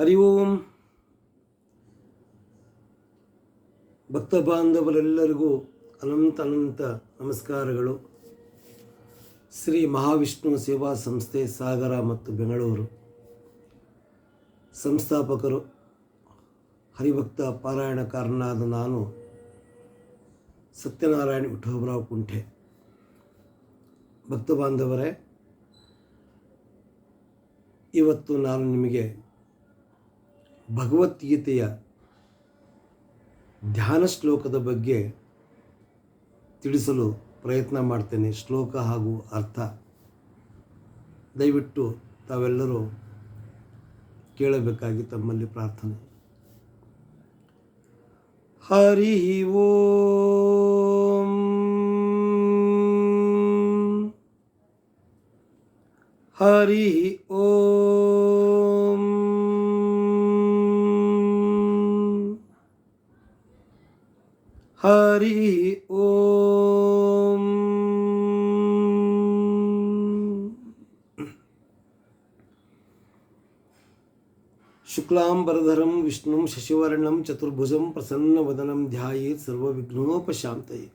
ಹರಿ ಓಂ. ಭಕ್ತ ಬಾಂಧವರೆಲ್ಲರಿಗೂ ಅನಂತ ನಮಸ್ಕಾರಗಳು. ಶ್ರೀ ಮಹಾವಿಷ್ಣು ಸೇವಾ ಸಂಸ್ಥೆ ಸಾಗರ ಮತ್ತು ಬೆಂಗಳೂರು ಸಂಸ್ಥಾಪಕರು ಹರಿಭಕ್ತ ಪಾರಾಯಣಕಾರನಾದ ನಾನು ಸತ್ಯನಾರಾಯಣ ವಿಠೋಬರಾವ್ ಕುಂಠೆ. ಭಕ್ತ ಬಾಂಧವರೇ, ಇವತ್ತು ನಾನು ನಿಮಗೆ ಭಗವದ್ಗೀತೆಯ ಧ್ಯಾನ ಶ್ಲೋಕದ ಬಗ್ಗೆ ತಿಳಿಸಲು ಪ್ರಯತ್ನ ಮಾಡ್ತೇನೆ. ಶ್ಲೋಕ ಹಾಗೂ ಅರ್ಥ ದಯವಿಟ್ಟು ತಾವೆಲ್ಲರೂ ಕೇಳಬೇಕಾಗಿ ತಮ್ಮಲ್ಲಿ ಪ್ರಾರ್ಥನೆ. ಹರಿ ಓಂ. ಹರಿ ಓಂ. ಹರಿ ಓಂ. ಶುಕ್ಲಾಂಬರಧರಂ ವಿಷ್ಣುಂ ಶಶಿವರ್ಣಂ ಚತುರ್ಭುಜಂ ಪ್ರಸನ್ನವದನಂ ಧ್ಯಾಯೇತ್ ಸರ್ವವಿಘ್ನೋಪಶಾಂತಯೇ.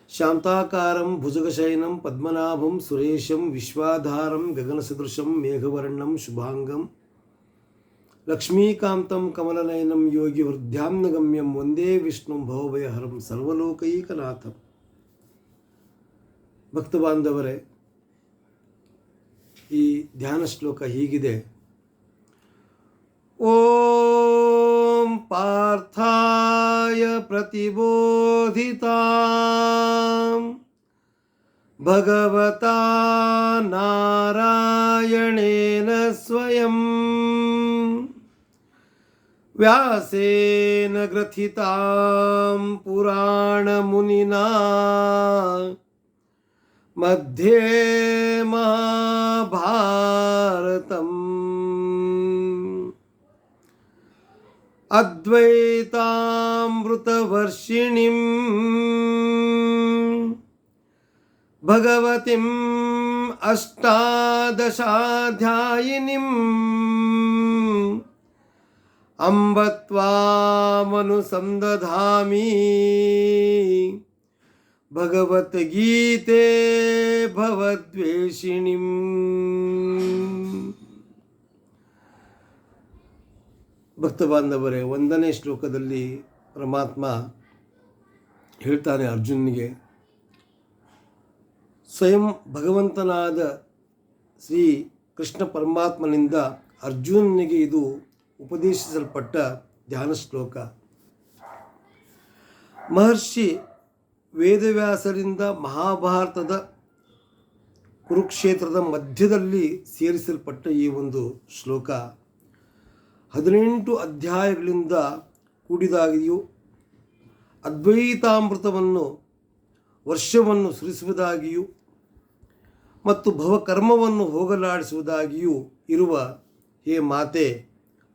ಶಾಂತಾಕಾರಂ ಭುಜಗಶಯನಂ ಪದ್ಮನಾಭಂ ಸುರೇಶಂ ವಿಶ್ವಾಧಾರಂ ಗಗನಸದೃಶಂ ಮೇಘವರ್ಣಂ ಶುಭಾಂಗಂ ಲಕ್ಷ್ಮೀಕಾಂತಂ ಕಮಲನಯನಂ ಯೋಗಿ ಹೃದ್ಯಾಮ್ನಗಮ್ಯಂ ವಂದೇ ವಿಷ್ಣುಂ ಭವಭಯಹರಂ ಸರ್ವಲೋಕೈಕನಾಥಂ. ಭಕ್ತ ಬಾಂಧವರೇ, ಈ ಧ್ಯಾನ ಶ್ಲೋಕ ಹೀಗಿದೆ. ಓಂ ಪಾರ್ಥಾಯ ಪ್ರತಿಬೋಧಿತಾಂ ಭಗವತಾ ನಾರಾಯಣೇನ ಸ್ವಯಂ ವ್ಯಾಸೇನ ಗ್ರಥಿತಾಂ ಪುರಾಣಮುನಿನಾ ಮಧ್ಯೆ ಮಹಾಭಾರತಂ ಅದ್ವೈತಾಮೃತವರ್ಷಿಣಿಂ ಭಗವತಿಂ ಅಷ್ಟಾದಶಾಧ್ಯಾಯಿನಿಂ ಅಂಬ ತ್ವಾಮನುಸಂದಧಾಮಿ ಭಗವದ್ಗೀತೆ ಭವದ್ವೇಷಿಣಿಂ. ಭಕ್ತ ಬಾಂಧವರೇ, 1ನೇ ಶ್ಲೋಕದಲ್ಲಿ ಪರಮಾತ್ಮ ಹೇಳ್ತಾನೆ ಅರ್ಜುನನಿಗೆ, ಸ್ವಯಂ ಭಗವಂತನಾದ ಶ್ರೀ ಕೃಷ್ಣ ಪರಮಾತ್ಮನಿಂದ ಅರ್ಜುನನಿಗೆ ಇದು ಉಪದೇಶಿಸಲ್ಪಟ್ಟ ಧ್ಯಾನ ಶ್ಲೋಕ. ಮಹರ್ಷಿ ವೇದವ್ಯಾಸರಿಂದ ಮಹಾಭಾರತದ ಕುರುಕ್ಷೇತ್ರದ ಮಧ್ಯದಲ್ಲಿ ಸೇರಿಸಲ್ಪಟ್ಟ ಈ ಒಂದು ಶ್ಲೋಕ 18 ಅಧ್ಯಾಯಗಳಿಂದ ಕೂಡಿದಾಗಿಯೂ ಅದ್ವೈತಾಮೃತವನ್ನು ವರ್ಷವನ್ನು ಸುರಿಸುವುದಾಗಿಯೂ ಮತ್ತು ಭವಕರ್ಮವನ್ನು ಹೋಗಲಾಡಿಸುವುದಾಗಿಯೂ ಇರುವ ಹೇ ಮಾತೆ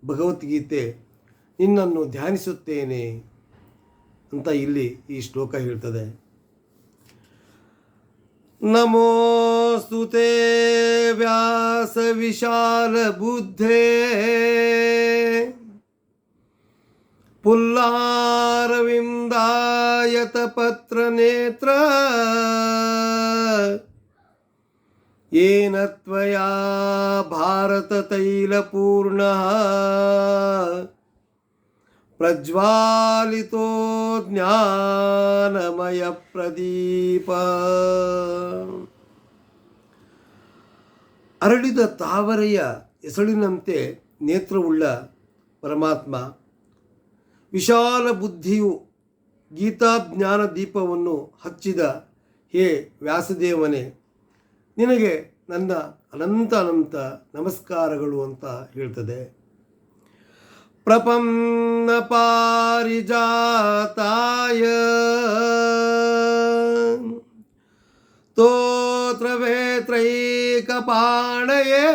ಭಗವದ್ಗೀತೆ, ನಿನ್ನನ್ನು ಧ್ಯಾನಿಸುತ್ತೇನೆ ಅಂತ ಇಲ್ಲಿ ಈ ಶ್ಲೋಕ ಹೇಳ್ತದೆ. ನಮೋಸ್ತುತೇ ವ್ಯಾಸ ವಿಶಾಲ ಬುದ್ಧೇ ಪುಲ್ಲಾರವಿಂದಾಯತ ಪತ್ರ ನೇತ್ರ ಯೇನ ತ್ವಯಾ ಭಾರತ ತೈಲಪೂರ್ಣಃ ಪ್ರಜ್ವಾಲಿತೋ ಜ್ಞಾನಮಯ ಪ್ರದೀಪ. ಅರಳಿದ ತಾವರೆಯ ಎಸಳಿನಂತೆ ನೇತ್ರವುಳ್ಳ ಪರಮಾತ್ಮ, ವಿಶಾಲ ಬುದ್ಧಿಯು ಗೀತಾಜ್ಞಾನ ದೀಪವನ್ನು ಹಚ್ಚಿದ ಹೇ ವ್ಯಾಸದೇವನೇ, ನಿನಗೆ ನನ್ನ ಅನಂತ ನಮಸ್ಕಾರಗಳು ಅಂತ ಹೇಳ್ತದೆ. ಪ್ರಪನ್ನ ಪಾರಿಜಾತಾಯ ಸ್ತೋತ್ರವೇತ್ರೈಕಪಾಣಯೇ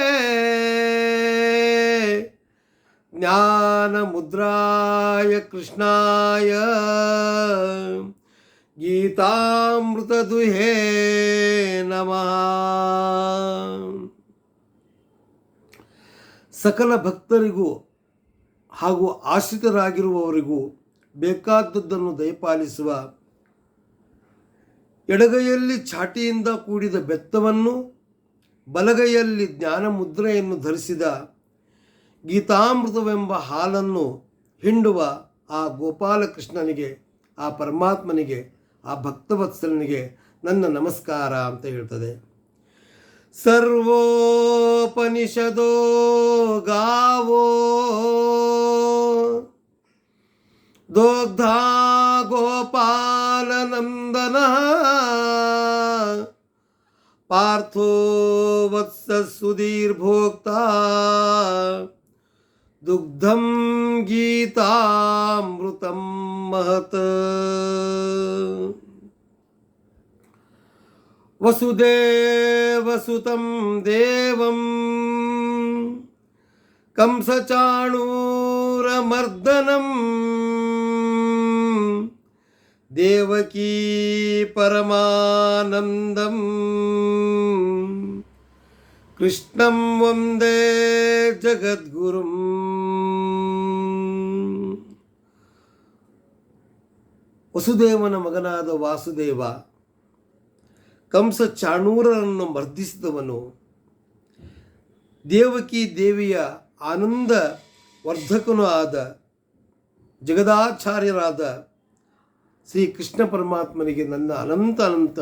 ಜ್ಞಾನ ಮುದ್ರಾಯ ಕೃಷ್ಣಾಯ ಗೀತಾಮೃತದುಹೇ ನಮಃ. ಸಕಲ ಭಕ್ತರಿಗೂ ಹಾಗೂ ಆಶ್ರಿತರಾಗಿರುವವರಿಗೂ ಬೇಕಾದದ್ದನ್ನು ದಯಪಾಲಿಸುವ, ಎಡಗೈಯಲ್ಲಿ ಚಾಟಿಯಿಂದ ಕೂಡಿದ ಬೆತ್ತವನ್ನು, ಬಲಗೈಯಲ್ಲಿ ಜ್ಞಾನ ಮುದ್ರೆಯನ್ನು ಧರಿಸಿದ, ಗೀತಾಮೃತವೆಂಬ ಹಾಲನ್ನು ಹಿಂಡುವ ಆ ಗೋಪಾಲಕೃಷ್ಣನಿಗೆ, ಆ ಪರಮಾತ್ಮನಿಗೆ, ಆ ಭಕ್ತವತ್ಸಲನಿಗೆ ನನ್ನ ನಮಸ್ಕಾರ ಅಂತ ಹೇಳ್ತದೆ. ಸರ್ವೋಪನಿಷದೋ ಗಾವೋ ದೋಗ್ಧಾ ಗೋಪಾಲನಂದನ ಪಾರ್ಥೋ ವತ್ಸ ಸುಧೀರ್ಭೋಕ್ತಾ ದುಗ್ಧಂ ಗೀತಾಮೃತಂ ಮಹತ್. ವಸುದೇವಸುತಂ ದೇವಂ ಕಂಸಚಾಣೂರಮರ್ದನಂ ದೇವಕೀ ಪರಮಾನಂದಂ ಕೃಷ್ಣಂ ವಂದೇ ಜಗದ್ಗುರುಂ. ವಸುದೇವನ ಮಗನಾದ ವಾಸುದೇವ ಕಂಸ ಚಾಣೂರರನ್ನು ಮರ್ದಿಸಿದವನು, ದೇವಕಿ ದೇವಿಯ ಆನಂದ ವರ್ಧಕನೂ ಆದ ಜಗದಾಚಾರ್ಯರಾದ ಶ್ರೀ ಕೃಷ್ಣ ಪರಮಾತ್ಮನಿಗೆ ನನ್ನ ಅನಂತ ಅನಂತ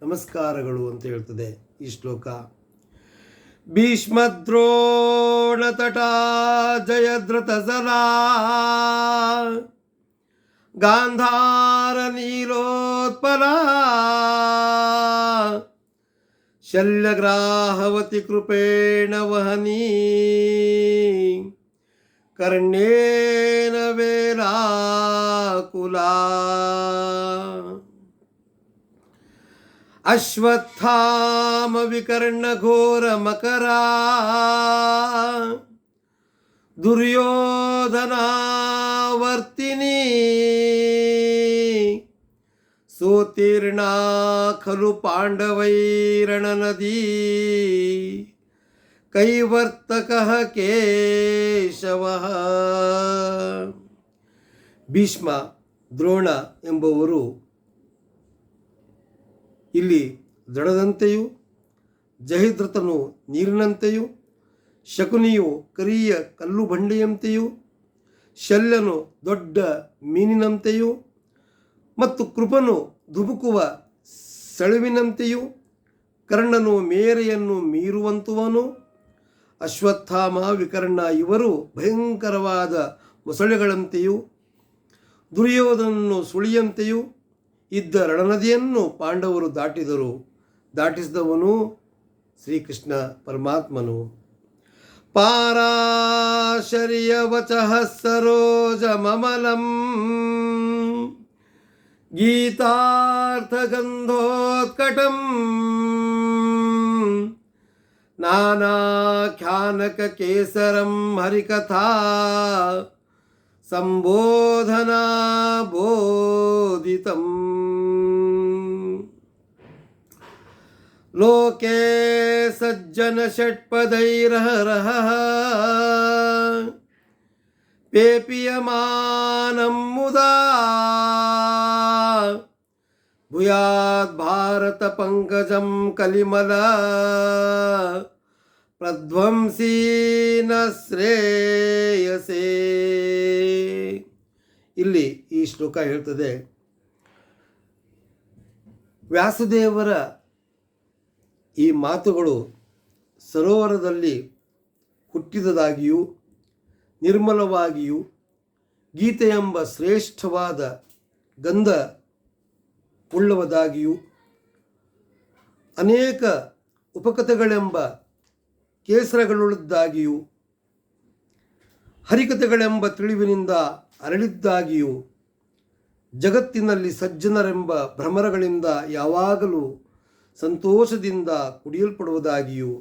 ನಮಸ್ಕಾರಗಳು ಅಂತ ಹೇಳ್ತದೆ ಈ ಶ್ಲೋಕ. ಭೀಷ್ಮದ್ರೋಣತಟಾ ಜಯದ್ರಥಸಲಾ ಗಾಂಧಾರ ನೀಲೋತ್ಪಲಾ ಶಲ್ಯಗ್ರಾಹವತಿ ಕೃಪೇಣ ವಹನೀ ಕರ್ಣೇನ ವೇಲಾಕುಲಾ ಅಶ್ವತ್ಥಾಮ ವಿಕರ್ಣ ಘೋರ ಮಕರಾ ದುರ್ಯೋಧನಾವರ್ತಿನಿ ಸೋತೀರ್ಣಾ ಖಲು ಪಾಂಡವೈರಣನದೀ ಕೈವರ್ತಕಃ ಕೇಶವಃ. ಭೀಷ್ಮ, ದ್ರೋಣ ಎಂಬುವರು ಇಲ್ಲಿ ಜಡದಂತೆಯೂ, ಜಯದ್ರಥನು ನೀರಿನಂತೆಯೂ, ಶಕುನಿಯು ಕರಿಯ ಕಲ್ಲು ಬಂಡೆಯಂತೆಯೂ, ಶಲ್ಯನು ದೊಡ್ಡ ಮೀನಿನಂತೆಯೂ ಮತ್ತು ಕೃಪನು ಧುಮುಕುವ ಸೆಳುವಿನಂತೆಯೂ, ಕರ್ಣನು ಮೇರೆಯನ್ನು ಮೀರುವಂತುವನು, ಅಶ್ವತ್ಥಾಮ ವಿಕರ್ಣ ಇವರು ಭಯಂಕರವಾದ ಮೊಸಳೆಗಳಂತೆಯೂ, ದುರ್ಯೋಧನನು ಸುಳಿಯಂತೆಯೂ ಇದ್ದ ರಣನದಿಯನ್ನು ಪಾಂಡವರು ದಾಟಿದರು. ದಾಟಿಸಿದವನು ಶ್ರೀಕೃಷ್ಣ ಪರಮಾತ್ಮನು. ಪಾರಾಶರ್ಯ ವಚಃ ಸರೋಜ ಮಮಲಂ ಗೀತಾರ್ಥಗಂಧೋತ್ಕಟಂ ನಾನಾಖ್ಯಾನಕ ಕೇಸರಂ ಹರಿಕಥಾ ಸಂಬೋಧನಾ ಬೋಧಿತಂ. ಲೋಕೆ ಸಜ್ಜನ ಷಟ್ಪದೈರಹರಹ ಪೇಪಿಯಮಾನಂ ಮುದಾ ಭೂಯಾತ್ ಭಾರತ ಪಂಕಜಂ ಕಲಿಮಲ ಪ್ರಧ್ವಂಸೀನ ಶ್ರೇಯಸೇ. ಇಲ್ಲಿ ಈ ಶ್ಲೋಕ ಹೇಳ್ತದೆ, ವ್ಯಾಸದೇವರ ಈ ಮಾತುಗಳು ಸರೋವರದಲ್ಲಿ ಹುಟ್ಟಿದದಾಗಿಯೂ ನಿರ್ಮಲವಾಗಿಯೂ ಗೀತೆ ಎಂಬ ಶ್ರೇಷ್ಠವಾದ ಗಂಧ ಉಳ್ಳವದಾಗಿಯೂ ಅನೇಕ ಉಪಕಥೆಗಳೆಂಬ ಕೇಸರಗಳುಳ್ಳದ್ದಾಗಿಯೂ ಹರಿಕಥೆಗಳೆಂಬ ತಿಳಿವಿನಿಂದ ಅರಳಿದ್ದಾಗಿಯೂ ಜಗತ್ತಿನಲ್ಲಿ ಸಜ್ಜನರೆಂಬ ಭ್ರಮರಗಳಿಂದ ಯಾವಾಗಲೂ ಸಂತೋಷದಿಂದ ಕುಡಿಯಲ್ಪಡುವುದಾಗಿಯೂ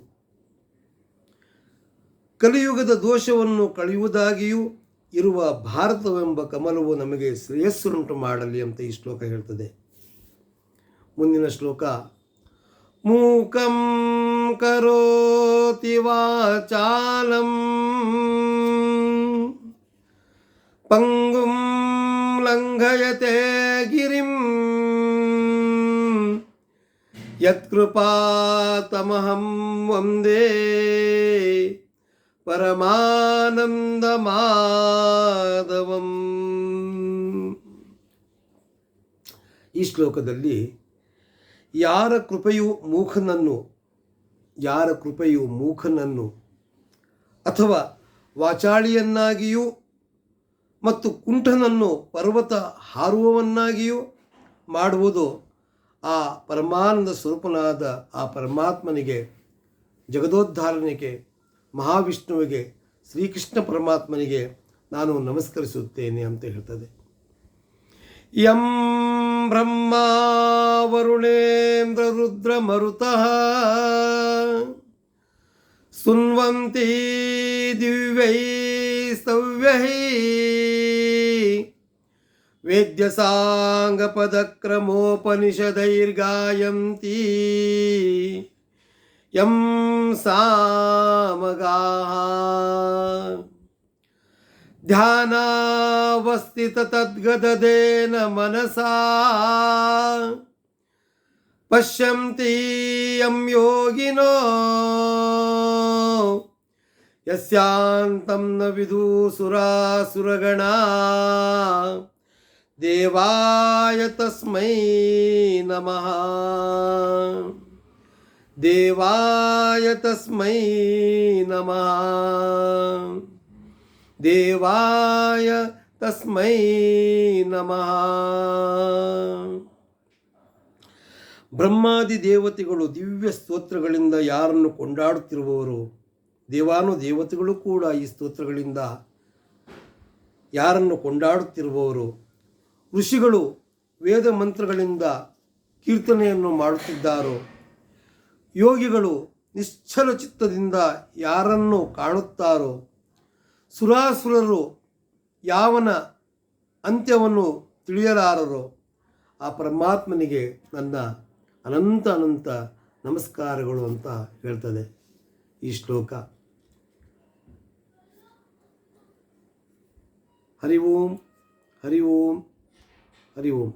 ಕಲಿಯುಗದ ದೋಷವನ್ನು ಕಳೆಯುವುದಾಗಿಯೂ ಇರುವ ಭಾರತವೆಂಬ ಕಮಲವು ನಮಗೆ ಶ್ರೇಯಸ್ಸನ್ನುಂಟು ಮಾಡಲಿ ಅಂತ ಈ ಶ್ಲೋಕ ಹೇಳ್ತದೆ. ಮುಂದಿನ ಶ್ಲೋಕ, ಮೂಕಂ ಕರೋತಿ ವಾಚಾಲಂ ಪಂಗುಂ ಲಂಘಯತೆ ಗಿರಿಂ ಯತ್ಕೃಪಾತಮಹಂ ವಂದೇ ಪರಮಾನಂದಮಾಧವಂ. ಈ ಶ್ಲೋಕದಲ್ಲಿ ಯಾರ ಕೃಪೆಯು ಮೂಖನನ್ನು ಅಥವಾ ವಾಚಾಳಿಯನ್ನಾಗಿಯೂ ಮತ್ತು ಕುಂಠನನ್ನು ಪರ್ವತ ಹಾರುವವನ್ನಾಗಿಯೂ ಮಾಡುವುದು ಆ ಪರಮಾನಂದ ಸ್ವರೂಪನಾದ ಆ ಪರಮಾತ್ಮನಿಗೆ, ಜಗದೋದ್ಧಾರನಿಗೆ, ಮಹಾವಿಷ್ಣುವಿಗೆ, ಶ್ರೀಕೃಷ್ಣ ಪರಮಾತ್ಮನಿಗೆ ನಾನು ನಮಸ್ಕರಿಸುತ್ತೇನೆ ಅಂತ ಹೇಳ್ತದೆ. ಯಂ ಬ್ರಹ್ಮ ವರುಣೇಂದ್ರ ರುದ್ರ ಮರುತಃ ಸುನ್ವಂತಿ ದಿವ್ಯೈ ಸವ್ಯೈ ವೇದ್ಯಸಾಂಗಪದಕ್ರಮೋಪನಿಷದೈರ್ಗಾಯಂತಿ ಯಂ ಸಾಮಗಾಃ ಧ್ಯಾನಾವಸ್ಥಿತ ತದ್ಗದದೇನ ಮನಸಾ ಪಶ್ಯಂತಿ ಯಂ ಯೋಗಿನೋ ಯಸ್ಯಾಂತಂ ನ ವಿದುಸುರಾಸುರಗಣಾ ದೇವಾಯ ತಸ್ಮೈ ನಮಃ. ದೇವಾಯ ತಸ್ಮೈ ನಮಃ. ದೇವಾಯ ತಸ್ಮೈ ನಮಃ. ಬ್ರಹ್ಮಾದಿ ದೇವತೆಗಳು ದಿವ್ಯ ಸ್ತೋತ್ರಗಳಿಂದ ಯಾರನ್ನು ಕೊಂಡಾಡುತ್ತಿರುವವರು, ದೇವಾನುದೇವತೆಗಳು ಕೂಡ ಈ ಸ್ತೋತ್ರಗಳಿಂದ ಯಾರನ್ನು ಕೊಂಡಾಡುತ್ತಿರುವವರು, ಋಷಿಗಳು ವೇದ ಮಂತ್ರಗಳಿಂದ ಕೀರ್ತನೆಯನ್ನು ಮಾಡುತ್ತಿದ್ದಾರೋ, ಯೋಗಿಗಳು ನಿಶ್ಚಲ ಚಿತ್ತದಿಂದ ಯಾರನ್ನು ಕಾಣುತ್ತಾರೋ, ಸುರಾಸುರರು ಯಾವನ ಅಂತ್ಯವನ್ನು ತಿಳಿಯಲಾರರೋ ಆ ಪರಮಾತ್ಮನಿಗೆ ನನ್ನ ಅನಂತ ಅನಂತ ನಮಸ್ಕಾರಗಳು ಅಂತ ಹೇಳ್ತದೆ ಈ ಶ್ಲೋಕ. ಹರಿ ಓಂ, ಹರಿ ಓಂ, ಹರಿ ಓಂ.